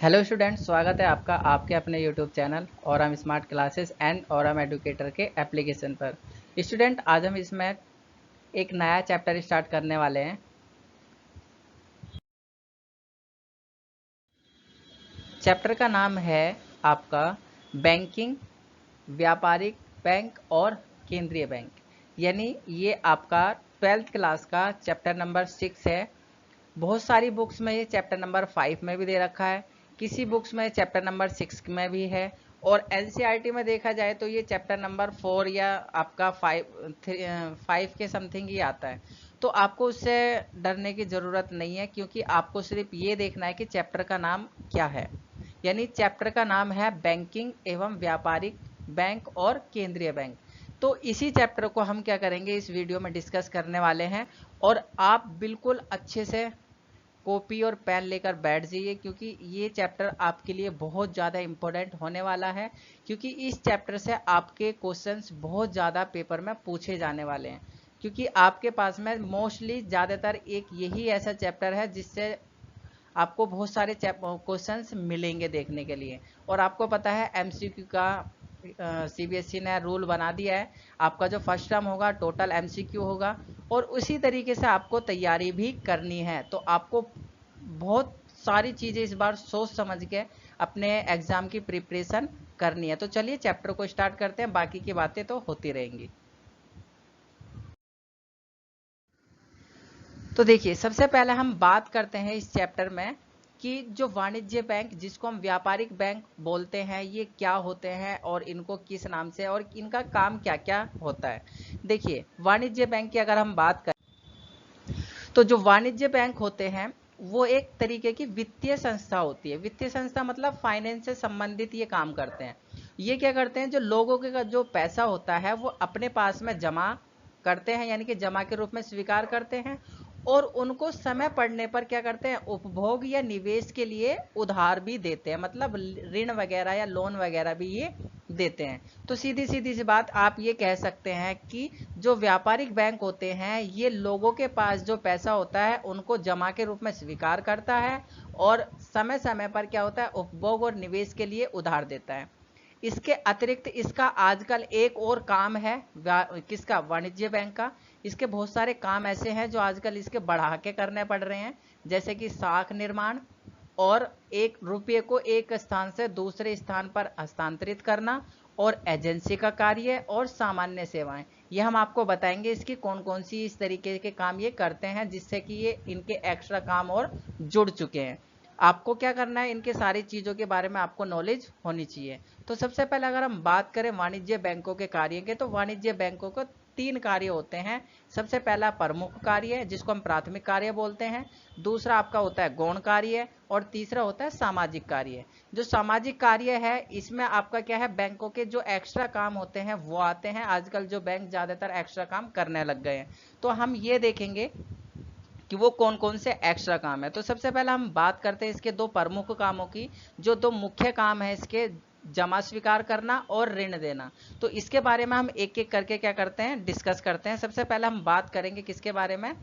Hello students, स्वागत है आपका आपके अपने यूट्यूब चैनल और हम स्मार्ट क्लासेस एंड और हम एडुकेटर के एप्लीकेशन पर। स्टूडेंट, आज हम इसमें एक नया चैप्टर स्टार्ट करने वाले हैं। चैप्टर का नाम है आपका बैंकिंग, व्यापारिक बैंक और केंद्रीय बैंक। यानी ये आपका 12th क्लास का चैप्टर नंबर 6 है। बहुत सारी बुक्स में ये चैप्टर नंबर 5 में भी दे रखा है, किसी बुक्स में चैप्टर नंबर 6 में भी है, और एनसीईआरटी में देखा जाए तो ये चैप्टर नंबर 4 या आपका 5 के समथिंग ही आता है। तो आपको उससे डरने की ज़रूरत नहीं है, क्योंकि आपको सिर्फ ये देखना है कि चैप्टर का नाम क्या है। यानी चैप्टर का नाम है बैंकिंग एवं व्यापारिक बैंक और केंद्रीय बैंक। तो इसी चैप्टर को हम क्या करेंगे, इस वीडियो में डिस्कस करने वाले हैं। और आप बिल्कुल अच्छे से कॉपी और पेन लेकर बैठ जाइए, क्योंकि ये चैप्टर आपके लिए बहुत ज़्यादा इम्पोर्टेंट होने वाला है। क्योंकि इस चैप्टर से आपके क्वेश्चंस बहुत ज़्यादा पेपर में पूछे जाने वाले हैं। क्योंकि आपके पास में मोस्टली ज़्यादातर एक यही ऐसा चैप्टर है जिससे आपको बहुत सारे क्वेश्चंस मिलेंगे देखने के लिए। और आपको पता है एमसीक्यू का सीबीएसई ने रूल बना दिया है। आपका जो फर्स्ट टर्म होगा टोटल एमसीक्यू होगा, और उसी तरीके से आपको तैयारी भी करनी है। तो आपको बहुत सारी चीज़ें इस बार सोच समझ के अपने एग्ज़ाम की प्रिपरेशन करनी है। तो चलिए चैप्टर को स्टार्ट करते हैं, बाकी की बातें तो होती रहेंगी। तो देखिए, सबसे पहले हम बात करते हैं इस चैप्टर में कि जो वाणिज्य बैंक, जिसको हम व्यापारिक बैंक बोलते हैं, ये क्या होते हैं और इनको किस नाम से और इनका काम क्या क्या होता है। देखिए, वाणिज्य बैंक की अगर हम बात करें तो जो वाणिज्य बैंक होते हैं वो एक तरीके की वित्तीय संस्था होती है। वित्तीय संस्था मतलब फाइनेंस से संबंधित ये काम करते हैं। ये क्या करते हैं, जो लोगों के जो पैसा होता है वो अपने पास में जमा करते हैं, यानी कि जमा के रूप में स्वीकार करते हैं, और उनको समय पड़ने पर क्या करते हैं, उपभोग या निवेश के लिए उधार भी देते हैं। मतलब ऋण वगैरह या लोन वगैरह भी ये देते हैं। तो सीधी सीधी सी बात आप ये कह सकते हैं कि जो व्यापारिक बैंक होते हैं ये लोगों के पास जो पैसा होता है उनको जमा के रूप में स्वीकार करता है, और समय समय पर क्या होता है, उपभोग और निवेश के लिए उधार देता है। इसके अतिरिक्त इसका आजकल एक और काम है, किसका, वाणिज्य बैंक का। इसके बहुत सारे काम ऐसे हैं जो आजकल इसके बढ़ा के करने पड़ रहे हैं, जैसे कि साख निर्माण, और एक रुपये को एक स्थान से दूसरे स्थान पर हस्तांतरित करना, और एजेंसी का कार्य और सामान्य सेवाएं। ये हम आपको बताएंगे इसकी कौन कौन सी इस तरीके के काम ये करते हैं, जिससे कि ये इनके एक्स्ट्रा काम और जुड़ चुके हैं। आपको क्या करना है, इनके सारी चीज़ों के बारे में आपको नॉलेज होनी चाहिए। तो सबसे पहले अगर हम बात करें वाणिज्य बैंकों के कार्य के, तो वाणिज्य बैंकों को 3 कार्य होते हैं। सबसे पहला प्रमुख कार्य, जिसको हम प्राथमिक कार्य बोलते हैं। दूसरा आपका होता है गौण कार्य, और तीसरा होता है सामाजिक कार्य। जो सामाजिक कार्य है इसमें आपका क्या है, बैंकों के जो एक्स्ट्रा काम होते हैं वो आते हैं। आजकल जो बैंक ज़्यादातर एक्स्ट्रा काम करने लग गए हैं, तो हम ये देखेंगे कि वो कौन कौन से एक्स्ट्रा काम है। तो सबसे पहले हम बात करते हैं इसके 2 प्रमुख कामों की। जो 2 मुख्य काम है इसके, जमा स्वीकार करना और ऋण देना। तो इसके बारे में हम एक एक करके क्या करते हैं, डिस्कस करते हैं। सबसे पहले हम बात करेंगे किसके बारे में,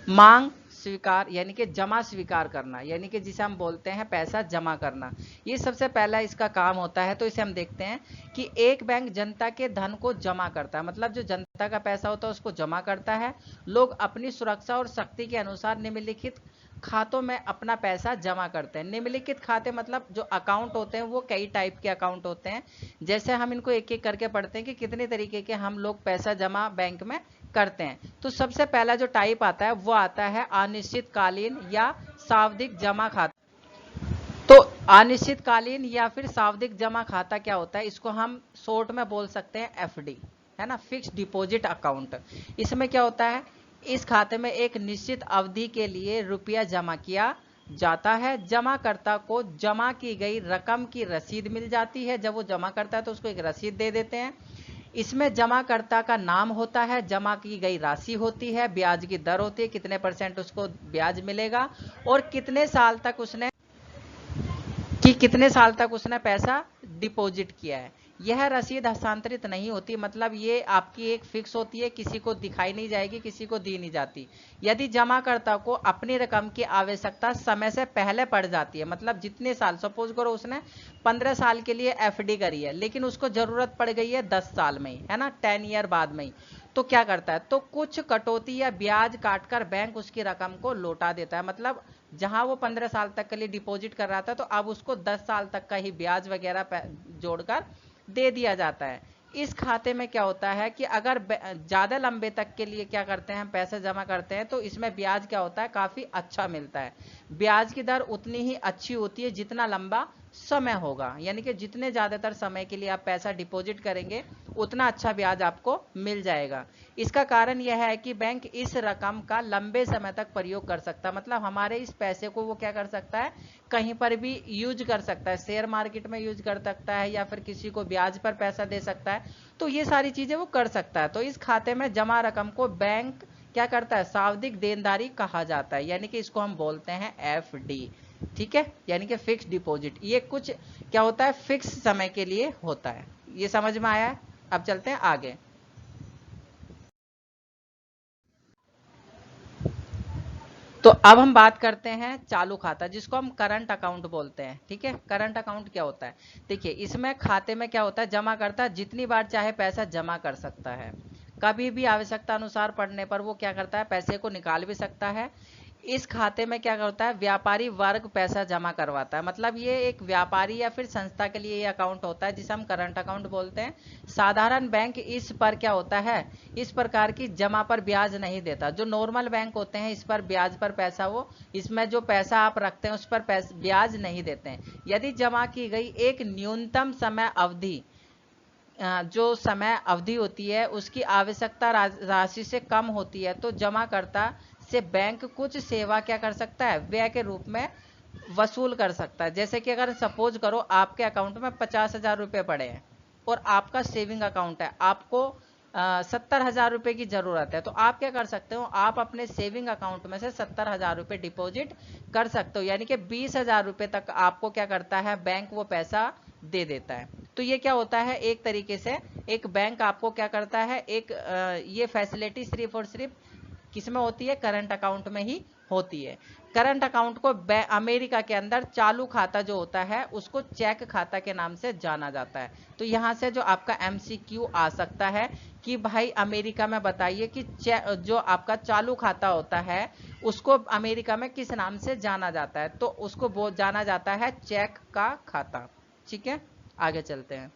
मांग स्वीकार, यानी कि जमा स्वीकार करना, यानी कि जिसे हम बोलते हैं पैसा जमा करना। ये सबसे पहला इसका काम होता है। तो इसे हम देखते हैं कि एक बैंक जनता के धन को जमा करता है, मतलब जो जनता का पैसा होता है उसको जमा करता है। लोग अपनी सुरक्षा और शक्ति के अनुसार निम्नलिखित खातों में अपना पैसा जमा करते हैं। निम्नलिखित खाते मतलब जो अकाउंट होते हैं वो कई टाइप के अकाउंट होते हैं। जैसे हम इनको एक एक करके पढ़ते हैं कि कितने तरीके के हम लोग पैसा जमा बैंक में करते हैं। तो सबसे पहला जो टाइप आता है वो आता है अनिश्चितकालीन या सावधिक जमा खाता। तो अनिश्चितकालीन या फिर सावधिक जमा खाता क्या होता है, इसको हम शॉर्ट में बोल सकते हैं एफडी, है ना, फिक्स डिपॉजिट अकाउंट। इसमें क्या होता है, इस खाते में एक निश्चित अवधि के लिए रुपया जमा किया जाता है। जमाकर्ता को जमा की गई रकम की रसीद मिल जाती है। जब वो जमा करता है तो उसको एक रसीद दे देते हैं। इसमें जमाकर्ता का नाम होता है, जमा की गई राशि होती है, ब्याज की दर होती है, कितने % उसको ब्याज मिलेगा, और कितने साल तक उसने पैसा डिपॉजिट किया है। यह रसीद हस्तांतरित नहीं होती, मतलब ये आपकी एक फिक्स होती है, किसी को दिखाई नहीं जाएगी, किसी को दी नहीं जाती। यदि जमाकर्ता को अपनी रकम की आवश्यकता समय से पहले पड़ जाती है, मतलब जितने साल, सपोज करो उसने 15 साल के लिए एफडी करी है, लेकिन उसको जरूरत पड़ गई है 10 साल में ही, है ना, 10 ईयर बाद में ही, तो क्या करता है, तो कुछ कटौती या ब्याज काटकर बैंक उसकी रकम को लौटा देता है। मतलब जहां वो 15 साल तक के लिए डिपॉजिट कर रहा था, तो अब उसको 10 साल तक का ही ब्याज वगैरह जोड़कर दे दिया जाता है। इस खाते में क्या होता है कि अगर ज्यादा लंबे तक के लिए क्या करते हैं, पैसे जमा करते हैं, तो इसमें ब्याज क्या होता है, काफी अच्छा मिलता है। ब्याज की दर उतनी ही अच्छी होती है जितना लंबा समय होगा, यानी कि जितने ज्यादातर समय के लिए आप पैसा डिपॉजिट करेंगे उतना अच्छा ब्याज आपको मिल जाएगा। इसका कारण यह है कि बैंक इस रकम का लंबे समय तक प्रयोग कर सकता है, मतलब हमारे इस पैसे को वो क्या कर सकता है, कहीं पर भी यूज कर सकता है, शेयर मार्केट में यूज कर सकता है, या फिर किसी को ब्याज पर पैसा दे सकता है, तो ये सारी चीजें वो कर सकता है। तो इस खाते में जमा रकम को बैंक क्या करता है, सावधिक देनदारी कहा जाता है, यानी कि इसको हम बोलते हैं एफडी। ठीक है, यानी कि फिक्स डिपॉजिट, ये कुछ क्या होता है, फिक्स समय के लिए होता है। ये समझ में आया है? अब चलते हैं आगे। तो अब हम बात करते हैं चालू खाता, जिसको हम करंट अकाउंट बोलते हैं। ठीक है, करंट अकाउंट क्या होता है, देखिए इसमें खाते में क्या होता है, जमा करता जितनी बार चाहे पैसा जमा कर सकता है, कभी भी आवश्यकता अनुसार पड़ने पर वो क्या करता है, पैसे को निकाल भी सकता है। इस खाते में क्या होता है, व्यापारी वर्ग पैसा जमा करवाता है, मतलब ये एक व्यापारी या फिर संस्था के लिए ये अकाउंट होता है, जिसे हम करंट अकाउंट बोलते हैं। साधारण बैंक इस पर क्या होता है, इस प्रकार की जमा पर ब्याज नहीं देता। जो नॉर्मल बैंक होते हैं इस पर ब्याज पर पैसा, वो इसमें जो पैसा आप रखते हैं उस पर ब्याज नहीं देते हैं। यदि जमा की गई एक न्यूनतम समय अवधि, जो समय अवधि होती है उसकी आवश्यकता राशि से कम होती है, तो जमाकर्ता से बैंक कुछ सेवा क्या कर सकता है, व्यय के रूप में वसूल कर सकता है। जैसे कि अगर सपोज करो आपके अकाउंट में 50,000 रुपये पड़े हैं और आपका सेविंग अकाउंट है, आपको 70,000 रुपये की जरूरत है, तो आप क्या कर सकते हो, आप अपने सेविंग अकाउंट में से 70,000 रुपये डिपॉजिट कर सकते हो, यानी कि 20,000 रुपये तक आपको क्या करता है, बैंक वो पैसा दे देता है। तो ये क्या होता है, एक तरीके से एक बैंक आपको क्या करता है, एक ये फैसिलिटी सिर्फ और सिर्फ किसमें होती है, करंट अकाउंट में ही होती है। करंट अकाउंट को अमेरिका के अंदर चालू खाता जो होता है उसको चेक खाता के नाम से जाना जाता है। तो यहां से जो आपका एमसीक्यू आ सकता है कि भाई अमेरिका में बताइए कि जो आपका चालू खाता होता है उसको अमेरिका में किस नाम से जाना जाता है, तो उसको वो जाना जाता है चेक का खाता। ठीक है, आगे चलते हैं।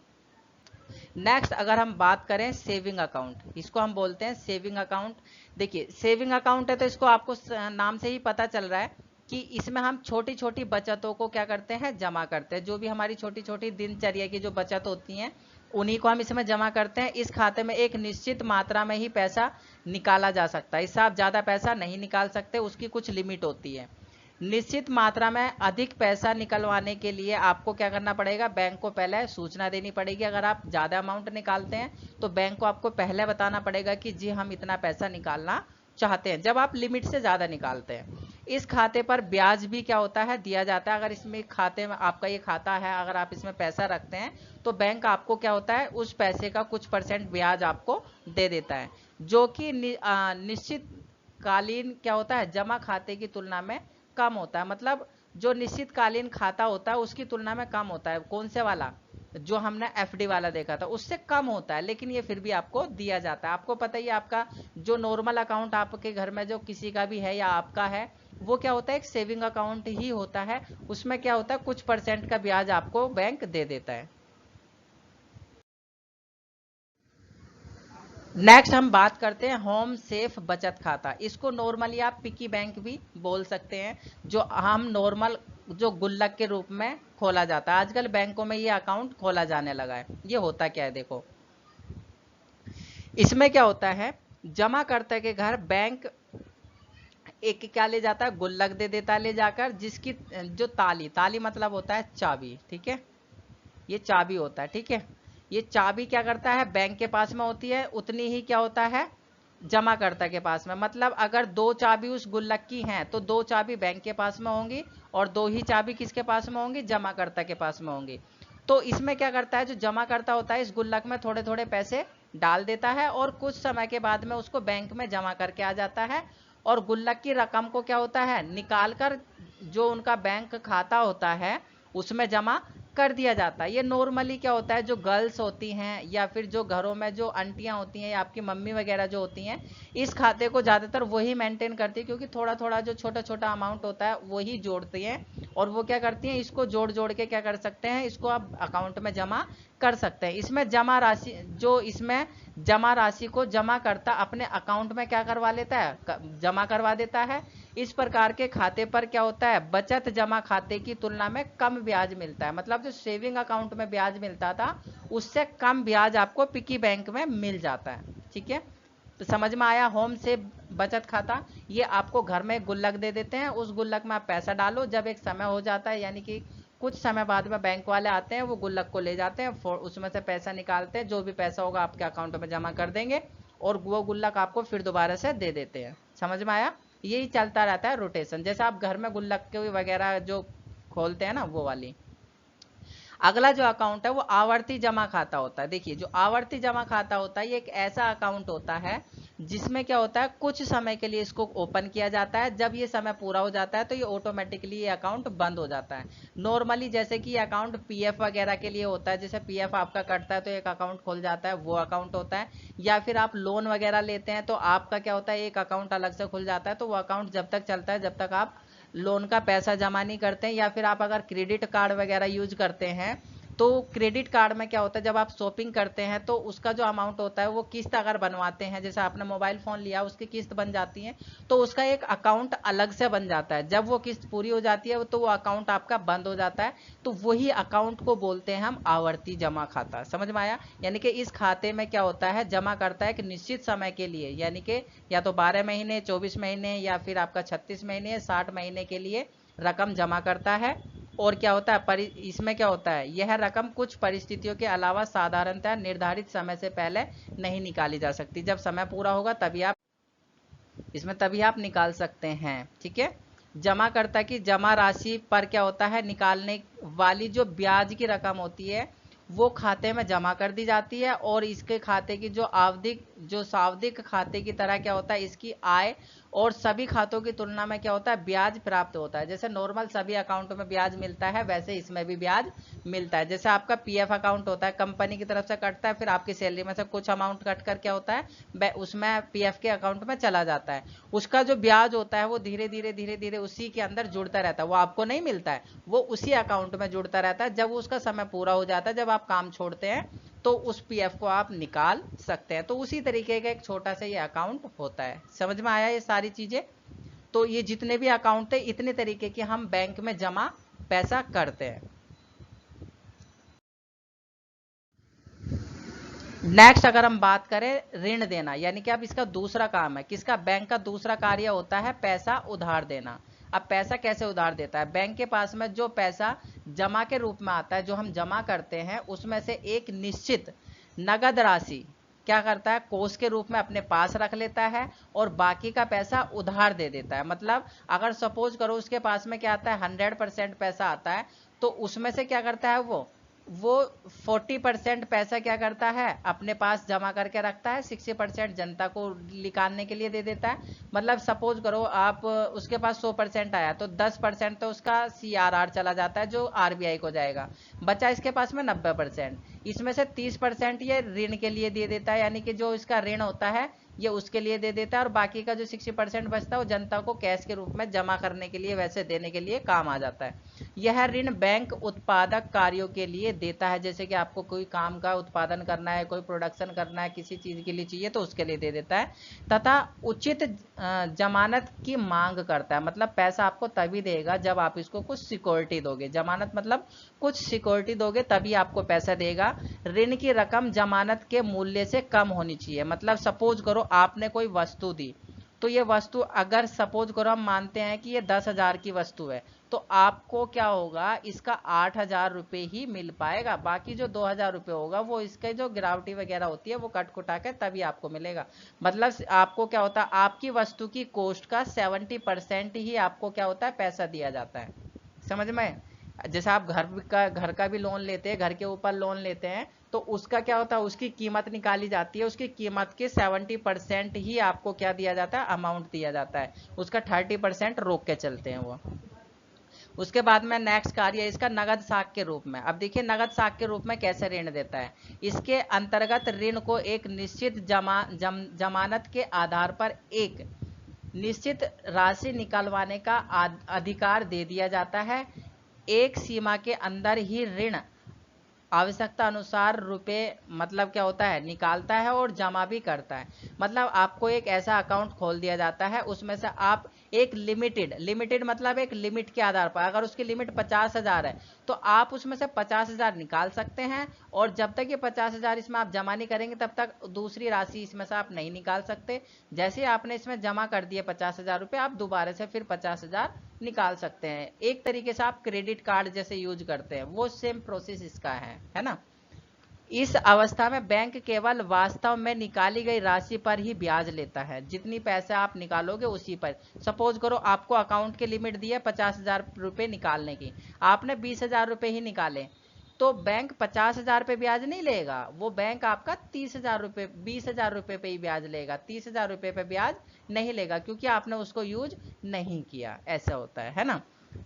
नेक्स्ट अगर हम बात करें सेविंग अकाउंट, इसको हम बोलते हैं सेविंग अकाउंट। देखिए सेविंग अकाउंट है तो इसको आपको नाम से ही पता चल रहा है कि इसमें हम छोटी छोटी बचतों को क्या करते हैं, जमा करते हैं। जो भी हमारी छोटी छोटी दिनचर्या की जो बचत होती हैं उन्हीं को हम इसमें जमा करते हैं। इस खाते में एक निश्चित मात्रा में ही पैसा निकाला जा सकता है, इससे आप ज्यादा पैसा नहीं निकाल सकते, उसकी कुछ लिमिट होती है। निश्चित मात्रा में अधिक पैसा निकलवाने के लिए आपको क्या करना पड़ेगा, बैंक को पहले सूचना देनी पड़ेगी। अगर आप ज्यादा अमाउंट निकालते हैं तो बैंक को आपको पहले बताना पड़ेगा कि जी हम इतना पैसा निकालना चाहते हैं, जब आप लिमिट से ज्यादा निकालते हैं। इस खाते पर ब्याज भी क्या होता है, दिया जाता है। अगर इसमें खाते में आपका ये खाता है, अगर आप इसमें पैसा रखते हैं तो बैंक आपको क्या होता है, उस पैसे का कुछ % ब्याज आपको दे देता है, जो कि निश्चित कालीन क्या होता है, जमा खाते की तुलना में कम होता है। मतलब जो निश्चित कालीन खाता होता है उसकी तुलना में कम होता है। कौन से वाला, जो हमने एफडी वाला देखा था उससे कम होता है, लेकिन ये फिर भी आपको दिया जाता है। आपको पता ही, आपका जो नॉर्मल अकाउंट आपके घर में जो किसी का भी है या आपका है, वो क्या होता है, एक सेविंग अकाउंट ही होता है। उसमें क्या होता है, कुछ % का ब्याज आपको बैंक दे देता है। नेक्स्ट हम बात करते हैं होम सेफ बचत खाता। इसको नॉर्मली आप पिकी बैंक भी बोल सकते हैं, जो हम नॉर्मल जो गुल्लक के रूप में खोला जाता है। आजकल बैंकों में ये अकाउंट खोला जाने लगा है। ये होता क्या है, देखो इसमें क्या होता है, जमा करते के घर बैंक एक क्या ले जाता है, गुल्लक दे देता है ले जाकर, जिसकी जो ताली, ताली मतलब होता है चाबी। ठीक है, ये चाबी होता है। ठीक है, ये चाबी क्या करता है, बैंक के पास में होती है, उतनी ही क्या होता है, जमाकर्ता के पास में। मतलब अगर 2 चाबी उस गुल्लक की हैं तो 2 चाबी बैंक के पास में होंगी और 2 ही चाबी किसके पास में होंगी, जमाकर्ता के पास में होंगी। तो इसमें क्या करता है, जो जमा करता होता है इस गुल्लक में थोड़े थोड़े पैसे डाल देता है और कुछ समय के बाद में उसको बैंक में जमा करके आ जाता है, और गुल्लक की रकम को क्या होता है, निकाल कर जो उनका बैंक खाता होता है उसमें जमा कर दिया जाता है। ये नॉर्मली क्या होता है, जो गर्ल्स होती हैं या फिर जो घरों में जो आंटियां होती हैं या आपकी मम्मी वगैरह जो होती हैं, इस खाते को ज़्यादातर वही मेंटेन करती है, क्योंकि थोड़ा थोड़ा जो छोटा छोटा अमाउंट होता है वही जोड़ती हैं, और वो क्या करती हैं, इसको जोड़ जोड़ के क्या कर सकते हैं, इसको आप अकाउंट में जमा कर सकते हैं। इसमें जमा राशि, जो इसमें जमा राशि को जमा करता अपने अकाउंट में क्या करवा लेता है, जमा करवा देता है। इस प्रकार के खाते पर क्या होता है, बचत जमा खाते की तुलना में कम ब्याज मिलता है। मतलब जो सेविंग अकाउंट में ब्याज मिलता था उससे कम ब्याज आपको पिकी बैंक में मिल जाता है। ठीक है, तो समझ में आया। होम से बचत खाता, ये आपको घर में गुल्लक दे देते हैं, उस गुल्लक में आप पैसा डालो, जब एक समय हो जाता है यानी कि कुछ समय बाद में बैंक वाले आते हैं, वो गुल्लक को ले जाते हैं, उसमें से पैसा निकालते हैं, जो भी पैसा होगा आपके अकाउंट में जमा कर देंगे और वो गुल्लक आपको फिर दोबारा से दे देते हैं। समझ में आया। यही चलता रहता है रोटेशन, जैसे आप घर में गुल्लक के वगैरह जो खोलते हैं ना, वो वाली। अगला जो अकाउंट है वो आवर्ती जमा खाता होता है। देखिए, जो आवर्ती जमा खाता होता है ये एक ऐसा अकाउंट होता है जिसमें क्या होता है, कुछ समय के लिए इसको ओपन किया जाता है, जब ये समय पूरा हो जाता है तो ये ऑटोमेटिकली ये अकाउंट बंद हो जाता है। नॉर्मली जैसे कि ये अकाउंट पीएफ वगैरह के लिए होता है, जैसे पीएफ आपका कटता है तो एक अकाउंट खुल जाता है, वो अकाउंट होता है। या फिर आप लोन वगैरह लेते हैं तो आपका क्या होता है, एक अकाउंट अलग से खुल जाता है, तो वो अकाउंट जब तक चलता है जब तक आप लोन का पैसा जमा नहीं करते हैं। या फिर आप अगर क्रेडिट कार्ड वगैरह यूज करते हैं तो क्रेडिट कार्ड में क्या होता है, जब आप शॉपिंग करते हैं तो उसका जो अमाउंट होता है वो किस्त अगर बनवाते हैं, जैसे आपने मोबाइल फोन लिया उसकी किस्त बन जाती है, तो उसका एक अकाउंट अलग से बन जाता है। जब वो किस्त पूरी हो जाती है तो वो अकाउंट आपका बंद हो जाता है, तो वही अकाउंट को बोलते हैं हम आवर्ती जमा खाता। समझ में आया। यानी कि इस खाते में क्या होता है, जमा करता है एक निश्चित समय के लिए, यानी कि या तो 12 महीने, 24 महीने, या फिर आपका 36 महीने, 60 महीने के लिए रकम जमा करता है। और क्या होता है, इसमें क्या होता है, यह रकम कुछ परिस्थितियों के अलावा साधारणतः निर्धारित समय से पहले नहीं निकाली जा सकती। जब समय पूरा होगा तभी आप निकाल सकते हैं। ठीक है। जमा करता की जमा राशि पर क्या होता है, निकालने वाली जो ब्याज की रकम होती है वो खाते में जमा कर दी जाती है, और इसके खाते की जो सावधिक खाते की तरह क्या होता है, इसकी आय और सभी खातों की तुलना में क्या होता है, ब्याज प्राप्त होता है। जैसे नॉर्मल सभी अकाउंट में ब्याज मिलता है वैसे इसमें भी ब्याज मिलता है। जैसे आपका पीएफ अकाउंट होता है, कंपनी की तरफ से कटता है, फिर आपकी सैलरी में से कुछ अमाउंट कट कर क्या होता है, उसमें पीएफ के अकाउंट में चला जाता है। उसका जो ब्याज होता है वो धीरे धीरे उसी के अंदर जुड़ता रहता है, वो आपको नहीं मिलता है, वो उसी अकाउंट में जुड़ता रहता है। जब उसका समय पूरा हो जाता है, जब आप काम छोड़ते हैं, तो उस पीएफ को आप निकाल सकते हैं। तो उसी तरीके का एक छोटा सा ये अकाउंट होता है। समझ में आया ये सारी चीजें। तो ये जितने भी अकाउंट है इतने तरीके के हम बैंक में जमा पैसा करते हैं। नेक्स्ट अगर हम बात करें ऋण देना, यानी कि अब इसका दूसरा काम है, किसका, बैंक का दूसरा कार्य होता है पैसा उधार देना। अब पैसा कैसे उधार देता है, बैंक के पास में जो पैसा जमा के रूप में आता है, जो हम जमा करते हैं उसमें से एक निश्चित नगद राशि क्या करता है, कोष के रूप में अपने पास रख लेता है, और बाकी का पैसा उधार दे देता है। मतलब अगर सपोज करो उसके पास में क्या आता है, 100% पैसा आता है, तो उसमें से क्या करता है वो 40% पैसा क्या करता है, अपने पास जमा करके रखता है, 60% जनता को निकालने के लिए दे देता है। मतलब सपोज करो आप उसके पास 100% आया तो 10% तो उसका सीआरआर चला जाता है, जो आरबीआई को जाएगा, बचा इसके पास में 90%। इसमें से 30% ये ऋण के लिए दे देता है, यानी कि जो इसका ऋण होता है ये उसके लिए दे देता है, और बाकी का जो 60% बचता है वो जनता को कैश के रूप में जमा करने के लिए, वैसे देने के लिए काम आ जाता है। यह ऋण बैंक उत्पादक कार्यों के लिए देता है, जैसे कि आपको कोई काम का उत्पादन करना है, कोई प्रोडक्शन करना है, किसी चीज के लिए चाहिए तो उसके लिए दे देता है, तथा उचित जमानत की मांग करता है। मतलब पैसा आपको तभी देगा जब आप इसको कुछ सिक्योरिटी दोगे, जमानत मतलब कुछ सिक्योरिटी दोगे तभी आपको पैसा देगा। ऋण की रकम जमानत के मूल्य से कम होनी चाहिए। मतलब सपोज करो आपने कोई वस्तु दी, तो ये वस्तु अगर सपोज करो हम मानते हैं कि ये 10,000 की वस्तु है, तो आपको क्या होगा, इसका 8,000 रुपये ही मिल पाएगा, बाकी जो 2,000 रुपये होगा वो इसके जो गिरावटी वगैरह होती है वो कट कुटा के तभी आपको मिलेगा। मतलब आपको क्या होता है, आपकी वस्तु की कॉस्ट का 70% ही आपको क्या होता है, पैसा दिया जाता है। समझ में। जैसे आप घर का भी लोन लेते हैं, घर के ऊपर लोन लेते हैं, तो उसका क्या होता है, उसकी कीमत निकाली जाती है, उसकी कीमत के 70% ही आपको क्या दिया जाता है, अमाउंट दिया जाता है, उसका 30% रोक के चलते हैं वो। उसके बाद में नेक्स्ट कार्य है इसका नगद साख के रूप में। अब देखिए नगद साख के रूप में कैसे ऋण देता है। इसके अंतर्गत ऋण को एक निश्चित जमानत के आधार पर एक निश्चित राशि निकलवाने का अधिकार दे दिया जाता है। एक सीमा के अंदर ही ऋण आवश्यकता अनुसार रुपए मतलब क्या होता है, निकालता है और जमा भी करता है। मतलब आपको एक ऐसा अकाउंट खोल दिया जाता है, उसमें से आप एक लिमिटेड मतलब एक लिमिट के आधार पर, अगर उसकी लिमिट 50,000 है तो आप उसमें से 50,000 निकाल सकते हैं, और जब तक ये 50,000 इसमें आप जमा नहीं करेंगे तब तक दूसरी राशि इसमें से आप नहीं निकाल सकते। जैसे आपने इसमें जमा कर दिए 50,000 रुपये, आप दोबारा से फिर 50,000 निकाल सकते हैं। एक तरीके से आप क्रेडिट कार्ड जैसे यूज करते हैं, वो सेम प्रोसेस इसका है ना। इस अवस्था में बैंक केवल वास्तव में निकाली गई राशि पर ही ब्याज लेता है, जितनी पैसे आप निकालोगे उसी पर। सपोज करो आपको अकाउंट की लिमिट दी है 50,000 रुपये निकालने की, आपने 20,000 रुपये ही निकाले, तो बैंक 50,000 पे ब्याज नहीं लेगा, वो बैंक आपका 30,000 रुपये 20,000 रुपये पे ही ब्याज लेगा, 30,000 रुपये पे ब्याज नहीं लेगा, क्योंकि आपने उसको यूज नहीं किया। ऐसा होता है ना।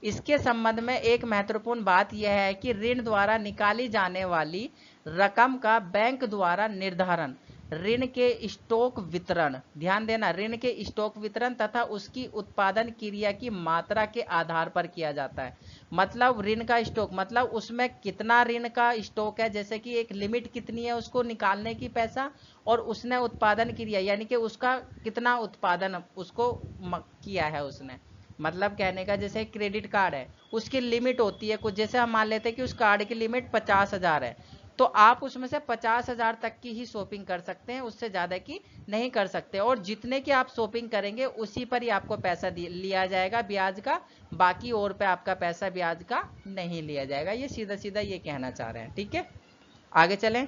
इसके संबंध में एक महत्वपूर्ण बात यह है कि ऋण द्वारा निकाली जाने वाली रकम का बैंक द्वारा निर्धारण, ऋण के स्टॉक वितरण, ध्यान देना, ऋण के स्टॉक वितरण तथा उसकी उत्पादन क्रिया की मात्रा के आधार पर किया जाता है। मतलब ऋण का स्टॉक मतलब उसमें कितना ऋण का स्टॉक है, जैसे कि एक लिमिट कितनी है उसको निकालने की पैसा, और उसने उत्पादन क्रिया यानी कि उसका कितना उत्पादन उसको किया है उसने। मतलब कहने का जैसे क्रेडिट कार्ड है, उसकी लिमिट होती है कुछ, जैसे हम मान लेते हैं कि उस कार्ड की लिमिट 50,000 है, तो आप उसमें से 50,000 तक की ही शॉपिंग कर सकते हैं, उससे ज़्यादा की नहीं कर सकते। और जितने की आप शॉपिंग करेंगे उसी पर ही आपको पैसा लिया जाएगा ब्याज का, बाकी और पे आपका पैसा ब्याज का नहीं लिया जाएगा। ये सीधा सीधा ये कहना चाह रहे हैं। ठीक है, आगे चलें।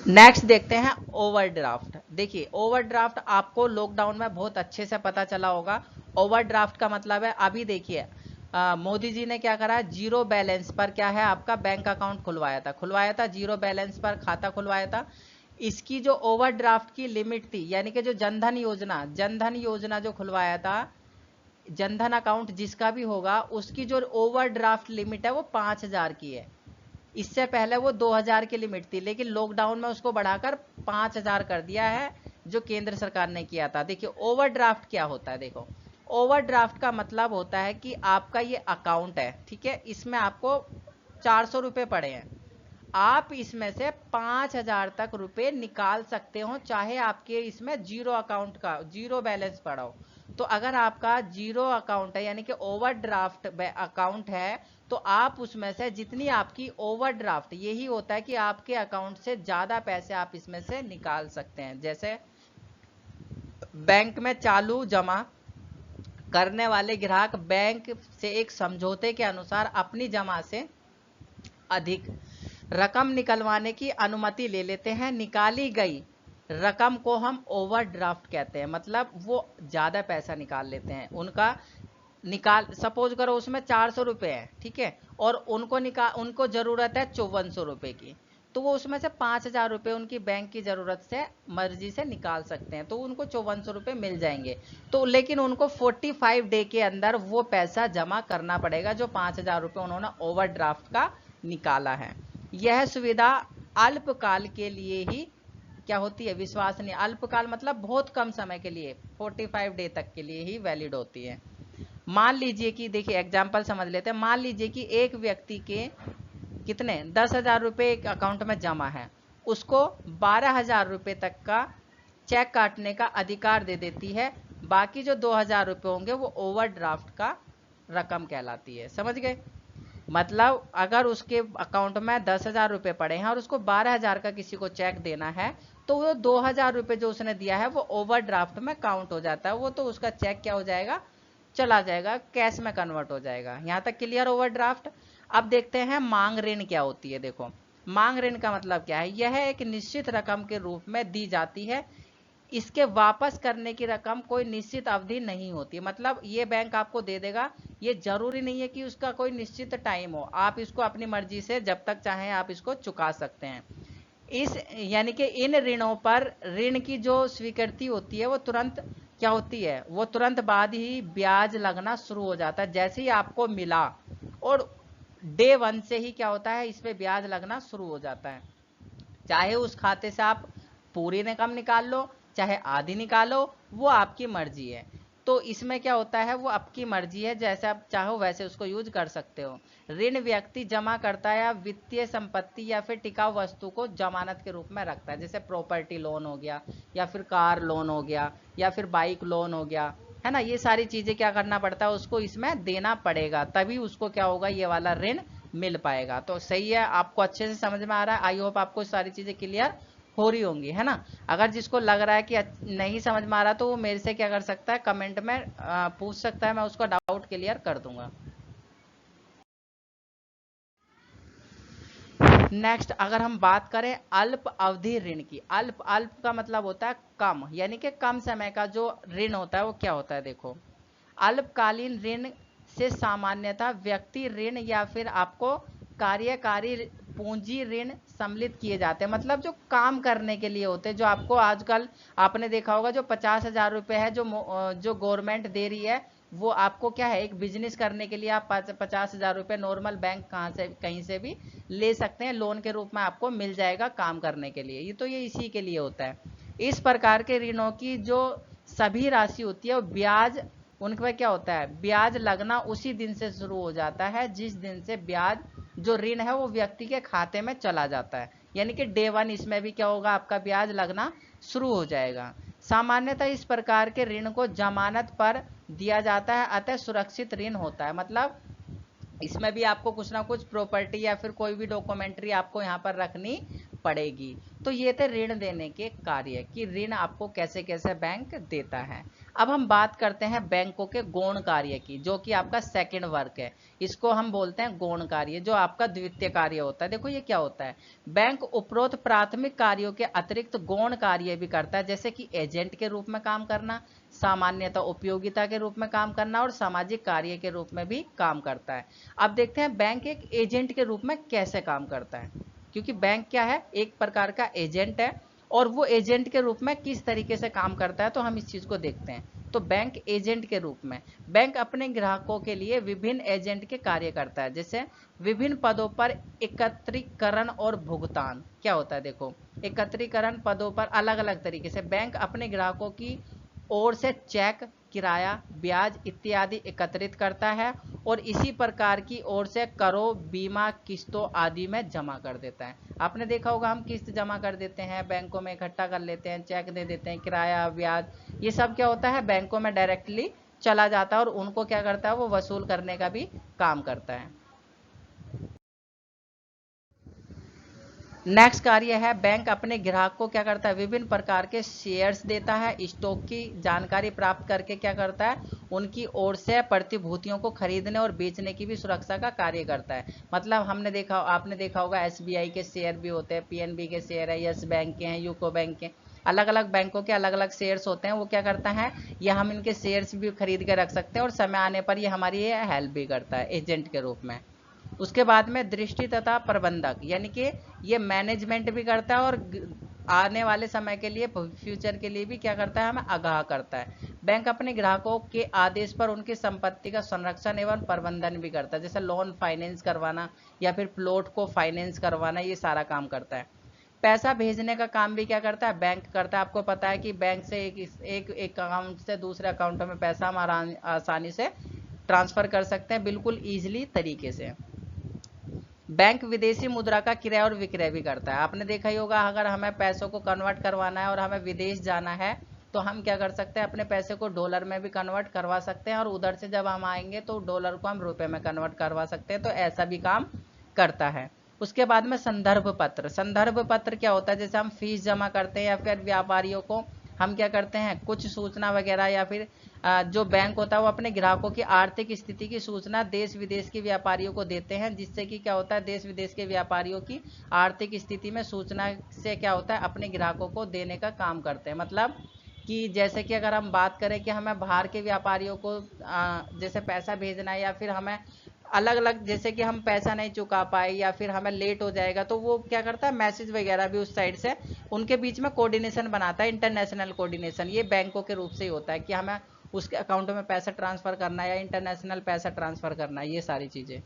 नेक्स्ट देखते हैं ओवरड्राफ्ट। देखिए ओवरड्राफ्ट आपको लॉकडाउन में बहुत अच्छे से पता चला होगा। ओवरड्राफ्ट का मतलब है, अभी देखिए मोदी जी ने क्या करा, जीरो बैलेंस पर क्या है आपका बैंक अकाउंट खुलवाया था, जीरो बैलेंस पर खाता खुलवाया था। इसकी जो ओवरड्राफ्ट की लिमिट थी, यानी कि जो जनधन योजना जो खुलवाया था, जनधन अकाउंट जिसका भी होगा उसकी जो ओवरड्राफ्ट लिमिट है वो 5,000 की है। इससे पहले वो 2,000 की लिमिट थी, लेकिन लॉकडाउन में उसको बढ़ाकर 5,000 कर दिया है, जो केंद्र सरकार ने किया था। देखिए ओवरड्राफ्ट क्या होता है, देखो ओवरड्राफ्ट का मतलब होता है कि आपका ये अकाउंट है, ठीक है, इसमें आपको 400 रुपये पड़े हैं, आप इसमें से 5,000 तक रुपए निकाल सकते हो, चाहे आपके इसमें जीरो अकाउंट का जीरो बैलेंस पड़ा हो। तो अगर आपका जीरो अकाउंट है यानी कि ओवरड्राफ्ट अकाउंट है, तो आप उसमें से जितनी आपकी ओवरड्राफ्ट, यही होता है कि आपके अकाउंट से ज्यादा पैसे आप इसमें से निकाल सकते हैं। जैसे बैंक में चालू जमा करने वाले ग्राहक बैंक से एक समझौते के अनुसार अपनी जमा से अधिक रकम निकलवाने की अनुमति ले लेते हैं। निकाली गई रकम को हम ओवरड्राफ्ट कहते हैं, मतलब वो ज्यादा पैसा निकाल लेते हैं। उनका सपोज करो उसमें 400 रुपए है, ठीक है, और उनको जरूरत है 5400 रुपए की, तो वो उसमें से 5,000 रुपए उनकी बैंक की जरूरत से मर्जी से निकाल सकते हैं, तो उनको 5400 रुपए मिल जाएंगे। तो लेकिन उनको 45 डे के अंदर वो पैसा जमा करना पड़ेगा, जो 5,000 रुपए उन्होंने ओवरड्राफ्ट का निकाला है। यह सुविधा अल्पकाल के लिए ही क्या होती है, विश्वसनीय। अल्पकाल मतलब बहुत कम समय के लिए, 45 डे तक के लिए ही वैलिड होती है। मान लीजिए कि देखिए एग्जाम्पल समझ लेते हैं, मान लीजिए कि एक व्यक्ति के कितने 10,000 रुपये एक अकाउंट में जमा है, उसको 12,000 रुपये तक का चेक काटने का अधिकार दे देती है, बाकी जो 2,000 रुपये होंगे वो ओवरड्राफ्ट का रकम कहलाती है। समझ गए, मतलब अगर उसके अकाउंट में 10,000 रुपये पड़े हैं और उसको 12,000 का किसी को चेक देना है, तो वो 2,000 रुपये जो उसने दिया है वो ओवरड्राफ्ट में काउंट हो जाता है, वो तो उसका चेक क्या हो जाएगा, चला जाएगा, कैश में कन्वर्ट हो जाएगा। यहां तक क्लियर ओवरड्राफ्ट। अब देखते हैं मांग ऋण क्या होती है। देखो मांग ऋण का मतलब क्या है, यह एक निश्चित रकम के रूप में दी जाती है इसके वापस करने की रकम कोई निश्चित अवधि नहीं होती। मतलब ये बैंक आपको दे देगा, ये जरूरी नहीं है कि उसका कोई निश्चित टाइम हो, आप इसको अपनी मर्जी से जब तक चाहें आप इसको चुका सकते हैं। इस यानी कि इन ऋणों पर ऋण की जो स्वीकृति होती है वो तुरंत क्या होती है, वो तुरंत बाद ही ब्याज लगना शुरू हो जाता है। जैसे ही आपको मिला और डे वन से ही क्या होता है, इस पे ब्याज लगना शुरू हो जाता है। चाहे उस खाते से आप पूरी रकम निकाल लो चाहे आधी निकालो, वो आपकी मर्जी है। तो इसमें क्या होता है, वो आपकी मर्जी है, जैसे आप चाहो वैसे उसको यूज कर सकते हो। ऋण व्यक्ति जमा करता है या वित्तीय संपत्ति या फिर टिकाऊ वस्तु को जमानत के रूप में रखता है। जैसे प्रॉपर्टी लोन हो गया, या फिर कार लोन हो गया, या फिर बाइक लोन हो गया, है ना। ये सारी चीजें क्या करना पड़ता है, उसको इसमें देना पड़ेगा, तभी उसको क्या होगा, ये वाला ऋण मिल पाएगा। तो सही है, आपको अच्छे से समझ में आ रहा है। आई होप आपको सारी चीजें क्लियर हो रही होंगी, है ना। अगर जिसको लग रहा है कि नहीं समझ में आ रहा, तो वो मेरे से क्या कर सकता है, कमेंट में पूछ सकता है, मैं उसका डाउट क्लियर कर दूंगा। नेक्स्ट, अगर हम बात करें अल्प अवधि ऋण की, अल्प अल्प का मतलब होता है कम, यानी कि कम समय का जो ऋण होता है वो क्या होता है। देखो, अल्पकालीन ऋण से सामान्यतः व्यक्ति ऋण या फिर आपको कार्यकारी पूंजी ऋण सम्मिलित किए जाते हैं। मतलब जो काम करने के लिए होते हैं, जो आपको आजकल आपने देखा होगा जो 50,000 रुपए है जो गवर्नमेंट दे रही है, वो आपको क्या है, एक बिजनेस करने के लिए आप 50,000 रुपए नॉर्मल बैंक कहाँ से कहीं से भी ले सकते हैं, लोन के रूप में आपको मिल जाएगा काम करने के लिए। ये इसी के लिए होता है। इस प्रकार के ऋणों की जो सभी राशि होती है वो ब्याज, उनके पर क्या होता है, ब्याज लगना उसी दिन से शुरू हो जाता है जिस दिन से ब्याज जो ऋण है वो व्यक्ति के खाते में चला जाता है। यानी कि डे वन इसमें भी क्या होगा, आपका ब्याज लगना शुरू हो जाएगा। सामान्यतः इस प्रकार के ऋण को जमानत पर दिया जाता है, अतः सुरक्षित ऋण होता है। मतलब इसमें भी आपको कुछ ना कुछ प्रॉपर्टी या फिर कोई भी डॉक्यूमेंट्री आपको यहाँ पर रखनी पड़ेगी। तो ये थे ऋण देने के कार्य कि ऋण आपको कैसे कैसे बैंक देता है। अब हम बात करते हैं बैंकों के गौण कार्य की, जो कि आपका सेकंड वर्क है। इसको हम बोलते हैं गौण कार्य, जो आपका द्वितीय कार्य होता है। देखो ये क्या होता है, बैंक उपरोक्त प्राथमिक कार्यों के अतिरिक्त गौण कार्य भी करता है, जैसे कि एजेंट के रूप में काम करना, सामान्यतः उपयोगिता के रूप में काम करना और सामाजिक कार्य के रूप में भी काम करता है। अब देखते हैं बैंक एक एजेंट के रूप में कैसे काम करता है, क्योंकि बैंक क्या है, एक प्रकार का एजेंट है, और वो एजेंट के रूप में किस तरीके से काम करता है, तो हम इस चीज को देखते हैं। तो बैंक एजेंट के रूप में बैंक अपने ग्राहकों के लिए विभिन्न एजेंट के कार्य करता है। जैसे विभिन्न पदों पर एकत्रीकरण और भुगतान क्या होता है। देखो, एकत्रीकरण पदों पर अलग अलग तरीके से बैंक अपने ग्राहकों की ओर से चेक, किराया, ब्याज इत्यादि एकत्रित करता है और इसी प्रकार की ओर से करों, बीमा, किस्तों आदि में जमा कर देता है। आपने देखा होगा हम किस्त जमा कर देते हैं, बैंकों में इकट्ठा कर लेते हैं, चेक दे देते हैं, किराया, ब्याज, ये सब क्या होता है, बैंकों में डायरेक्टली चला जाता है और उनको क्या करता है, वो वसूल करने का भी काम करता है। नेक्स्ट कार्य है, बैंक अपने ग्राहक को क्या करता है, विभिन्न प्रकार के शेयर्स देता है, स्टॉक की जानकारी प्राप्त करके क्या करता है, उनकी ओर से प्रतिभूतियों को खरीदने और बेचने की भी सुरक्षा का कार्य करता है। मतलब आपने देखा होगा एसबीआई के शेयर भी होते हैं, पीएनबी के शेयर है, यस बैंक के हैं, यूको बैंक के, अलग अलग बैंकों के अलग अलग शेयर्स होते हैं। वो क्या करता है, ये हम इनके शेयर्स भी खरीद के रख सकते हैं और समय आने पर ये हमारी हेल्प भी करता है एजेंट के रूप में। उसके बाद में दृष्टि तथा प्रबंधक, यानी कि ये मैनेजमेंट भी करता है और आने वाले समय के लिए, फ्यूचर के लिए भी क्या करता है, हमें आगाह करता है। बैंक अपने ग्राहकों के आदेश पर उनकी संपत्ति का संरक्षण एवं प्रबंधन भी करता है, जैसे लोन फाइनेंस करवाना या फिर प्लॉट को फाइनेंस करवाना, ये सारा काम करता है। पैसा भेजने का काम भी क्या करता है, बैंक करता है। आपको पता है कि बैंक से एक अकाउंट से दूसरे अकाउंट में पैसा हम आसानी से ट्रांसफर कर सकते हैं, बिल्कुल ईजिली तरीके से। बैंक विदेशी मुद्रा का क्रय और विक्रय भी करता है। आपने देखा ही होगा, अगर हमें पैसों को कन्वर्ट करवाना है और हमें विदेश जाना है, तो हम क्या कर सकते हैं, अपने पैसे को डॉलर में भी कन्वर्ट करवा सकते हैं और उधर से जब हम आएंगे तो डॉलर को हम रुपए में कन्वर्ट करवा सकते हैं। तो ऐसा भी काम करता है। उसके बाद में संदर्भ पत्र, संदर्भ पत्र क्या होता है, जैसे हम फीस जमा करते हैं या फिर व्यापारियों को हम क्या करते हैं, कुछ सूचना वगैरह, या फिर जो बैंक होता है वो अपने ग्राहकों की आर्थिक स्थिति की सूचना देश विदेश के व्यापारियों को देते हैं, जिससे कि क्या होता है, देश विदेश के व्यापारियों की आर्थिक स्थिति में सूचना से क्या होता है, अपने ग्राहकों को देने का काम करते हैं। मतलब कि जैसे कि अगर हम बात करें कि हमें बाहर के व्यापारियों को जैसे पैसा भेजना है, या फिर हमें अलग अलग, जैसे कि हम पैसा नहीं चुका पाए या फिर हमें लेट हो जाएगा, तो वो क्या करता है, मैसेज वगैरह भी उस साइड से उनके बीच में कोऑर्डिनेशन बनाता है, इंटरनेशनल कोऑर्डिनेशन। ये बैंकों के रूप से ही होता है कि हमें उसके अकाउंट में पैसा ट्रांसफर करना है या इंटरनेशनल पैसा ट्रांसफर करना है, ये सारी चीजें।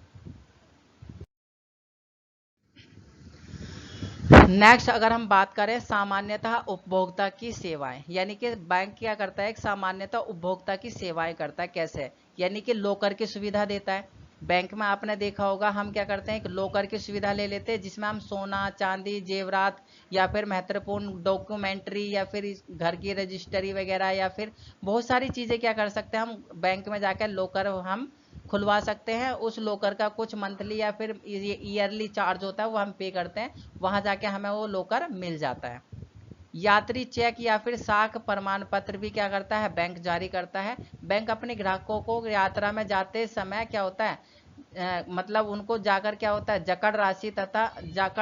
नेक्स्ट अगर हम बात करें सामान्यतः उपभोक्ता की सेवाएं, यानी कि बैंक क्या करता है, एक सामान्यतः उपभोक्ता की सेवाएं करता है। कैसे? यानी कि लॉकर की सुविधा देता है। बैंक में आपने देखा होगा हम क्या करते हैं, एक लॉकर की सुविधा ले लेते हैं जिसमें हम सोना चांदी जेवरात या फिर महत्वपूर्ण डॉक्यूमेंट्री या फिर घर की रजिस्ट्री वगैरह या फिर बहुत सारी चीजें क्या कर सकते हैं, हम बैंक में जाकर लॉकर हम खुलवा सकते हैं। उस लॉकर का कुछ मंथली या फिर ईयरली चार्ज होता है, वो हम पे करते हैं, वहां जाके हमें वो लॉकर मिल जाता है। यात्री चेक या फिर साख प्रमाण पत्र भी क्या करता है, बैंक जारी करता है। बैंक अपने ग्राहकों को यात्रा में जाते समय क्या होता है, मतलब उनको जाकर क्या होता है, जकड़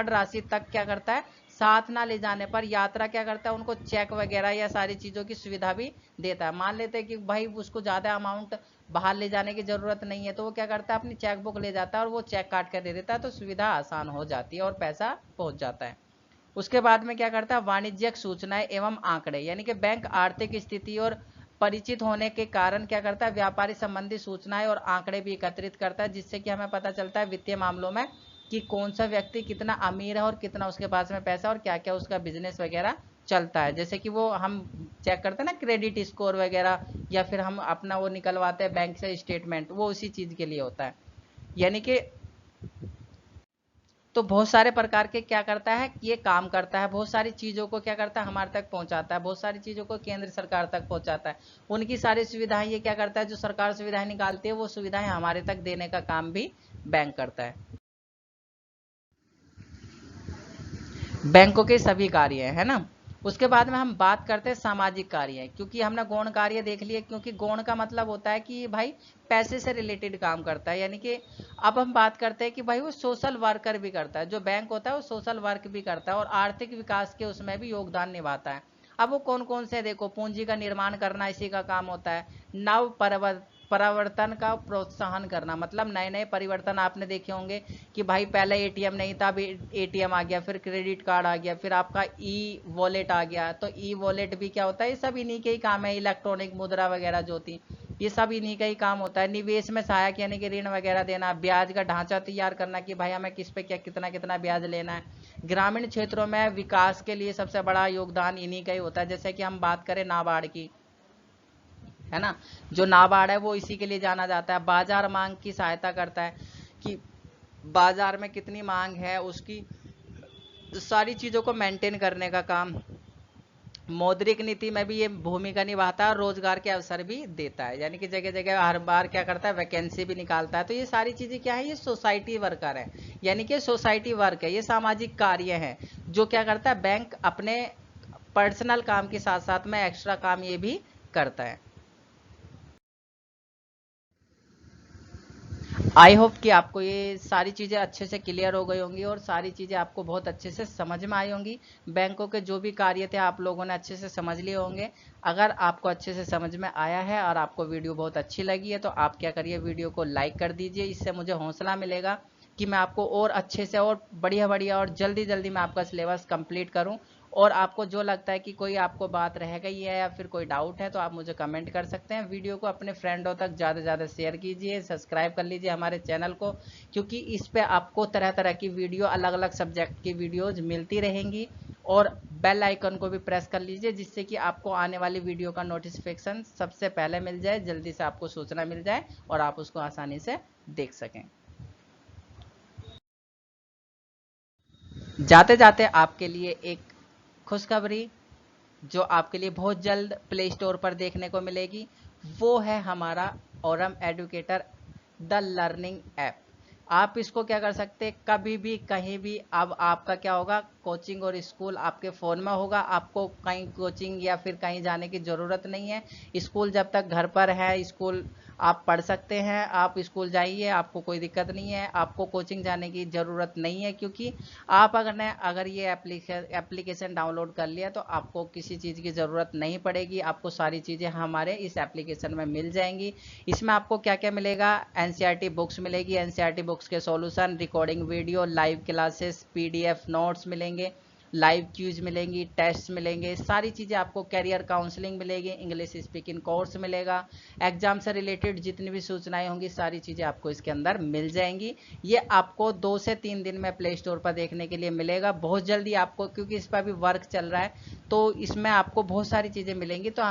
राशि तक क्या करता है, साथ ना ले जाने पर यात्रा क्या करता है, उनको चेक वगैरह या सारी चीजों की सुविधा भी देता है। मान लेते हैं कि भाई उसको ज्यादा अमाउंट बाहर ले जाने की जरूरत नहीं है, तो वो क्या करता है, अपनी चेक बुक ले जाता है और वो चेक काट कर दे देता है, तो सुविधा आसान हो जाती है और पैसा पहुंच जाता है। उसके बाद में क्या करता है, वाणिज्यिक सूचनाएं एवं आंकड़े, यानी कि बैंक आर्थिक स्थिति और परिचित होने के कारण क्या करता है, व्यापारी संबंधी सूचनाएं और आंकड़े भी एकत्रित करता है, जिससे कि हमें पता चलता है वित्तीय मामलों में कि कौन सा व्यक्ति कितना अमीर है और कितना उसके पास में पैसा और क्या क्या उसका बिजनेस वगैरह चलता है। जैसे कि वो हम चेक करते हैं ना, क्रेडिट स्कोर वगैरह, या फिर हम अपना वो निकलवाते हैं बैंक से स्टेटमेंट, वो उसी चीज के लिए होता है। यानी कि तो बहुत सारे प्रकार के क्या करता है, ये काम करता है, बहुत सारी चीजों को क्या करता है, हमारे तक पहुंचाता है, बहुत सारी चीजों को केंद्र सरकार तक पहुंचाता है। उनकी सारी सुविधाएं ये क्या करता है, जो सरकार सुविधाएं निकालती है वो सुविधाएं हमारे तक देने का काम भी बैंक करता है। बैंकों के सभी कार्य है ना। उसके बाद में हम बात करते हैं सामाजिक कार्य, क्योंकि हमने गौण कार्य देख लिए, क्योंकि गौण का मतलब होता है कि भाई पैसे से रिलेटेड काम करता है। यानी कि अब हम बात करते हैं कि भाई वो सोशल वर्कर भी करता है, जो बैंक होता है वो सोशल वर्क भी करता है और आर्थिक विकास के उसमें भी योगदान निभाता है। अब वो कौन कौन से, देखो, पूंजी का निर्माण करना इसी का काम होता है। नव परिवर्तन का प्रोत्साहन करना, मतलब नए नए परिवर्तन आपने देखे होंगे कि भाई पहले एटीएम नहीं था, अभी एटीएम आ गया, फिर क्रेडिट कार्ड आ गया, फिर आपका ई वॉलेट आ गया। तो ई वॉलेट भी क्या होता है, ये सब इन्हीं के ही काम है। इलेक्ट्रॉनिक मुद्रा वगैरह जो थी, ये सब इन्हीं का ही काम होता है। निवेश में सहायक, यानी कि ऋण वगैरह देना, ब्याज का ढांचा तैयार करना कि भाई हमें किस पे क्या कितना कितना ब्याज लेना है। ग्रामीण क्षेत्रों में विकास के लिए सबसे बड़ा योगदान इन्हीं का ही होता है। जैसे कि हम बात करें नाबार्ड की, है ना, जो नाबार्ड है वो इसी के लिए जाना जाता है। बाजार मांग की सहायता करता है कि बाजार में कितनी मांग है, उसकी सारी चीजों को मेंटेन करने का काम। मौद्रिक नीति में भी ये भूमिका निभाता है और रोजगार के अवसर भी देता है, यानी कि जगह जगह हर बार क्या करता है, वैकेंसी भी निकालता है। तो ये सारी चीजें क्या है, ये सोसाइटी वर्कर है, यानी कि सोसाइटी वर्क है, ये सामाजिक कार्य है जो क्या करता है, बैंक अपने पर्सनल काम के साथ साथ में एक्स्ट्रा काम ये भी करता है। आई होप कि आपको ये सारी चीज़ें अच्छे से क्लियर हो गई होंगी और सारी चीज़ें आपको बहुत अच्छे से समझ में आई होंगी। बैंकों के जो भी कार्य थे आप लोगों ने अच्छे से समझ लिए होंगे। अगर आपको अच्छे से समझ में आया है और आपको वीडियो बहुत अच्छी लगी है तो आप क्या करिए, वीडियो को लाइक कर दीजिए। इससे मुझे हौसला मिलेगा कि मैं आपको और अच्छे से और बढ़िया बढ़िया और जल्दी जल्दी मैं आपका सिलेबस कंप्लीट करूं। और आपको जो लगता है कि कोई आपको बात रह गई है या फिर कोई डाउट है तो आप मुझे कमेंट कर सकते हैं। वीडियो को अपने फ्रेंडों तक ज़्यादा से ज़्यादा शेयर कीजिए, सब्सक्राइब कर लीजिए हमारे चैनल को, क्योंकि इस पे आपको तरह तरह की वीडियो, अलग अलग सब्जेक्ट की वीडियोज मिलती रहेंगी। और बेल आइकन को भी प्रेस कर लीजिए जिससे कि आपको आने वाली वीडियो का नोटिफिकेशन सबसे पहले मिल जाए, जल्दी से आपको सूचना मिल जाए और आप उसको आसानी से देख सकें। जाते जाते आपके लिए एक खुशखबरी जो आपके लिए बहुत जल्द प्ले स्टोर पर देखने को मिलेगी, वो है हमारा Oram educator the learning app. आप इसको क्या कर सकते हैं, कभी भी कहीं भी। अब आपका क्या होगा, कोचिंग और स्कूल आपके फ़ोन में होगा, आपको कहीं कोचिंग या फिर कहीं जाने की ज़रूरत नहीं है। स्कूल जब तक घर पर है, स्कूल आप पढ़ सकते हैं, आप स्कूल जाइए, आपको कोई दिक्कत नहीं है, आपको कोचिंग जाने की ज़रूरत नहीं है, क्योंकि आप अगर ये एप्लीकेशन डाउनलोड कर लिया तो आपको किसी चीज़ की ज़रूरत नहीं पड़ेगी। आपको सारी चीज़ें हमारे इस एप्लीकेशन में मिल जाएंगी। इसमें आपको क्या क्या मिलेगा, एनसीईआरटी बुक्स मिलेगी, एनसीईआरटी बुक्स के solution, recording video, live classes, PDF notes मिलेंगे, लाइव क्यूज मिलेंगी, टेस्ट मिलेंगे, सारी चीज़ें आपको, कैरियर काउंसलिंग मिलेगी, इंग्लिश स्पीकिंग कोर्स मिलेगा, एग्जाम से रिलेटेड जितनी भी सूचनाएं होंगी सारी चीज़ें आपको इसके अंदर मिल जाएंगी। ये आपको 2 से 3 दिन में प्ले स्टोर पर देखने के लिए मिलेगा, बहुत जल्दी आपको, क्योंकि इस पर भी वर्क चल रहा है तो इसमें आपको बहुत सारी चीज़ें मिलेंगी। तो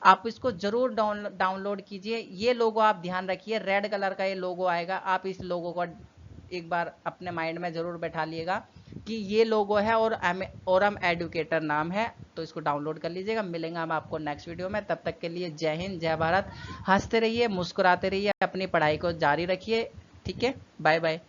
आप इसको जरूर डाउनलोड कीजिए। ये लोगो आप ध्यान रखिए, रेड कलर का ये लोगो आएगा, आप इस लोगो को एक बार अपने माइंड में जरूर बैठा लिएगा कि ये लोगो है और हम एडुकेटर नाम है, तो इसको डाउनलोड कर लीजिएगा। मिलेंगे हम आपको नेक्स्ट वीडियो में, तब तक के लिए जय हिंद, जय भारत। हंसते रहिए, मुस्कुराते रहिए, अपनी पढ़ाई को जारी रखिए। ठीक है, बाय बाय।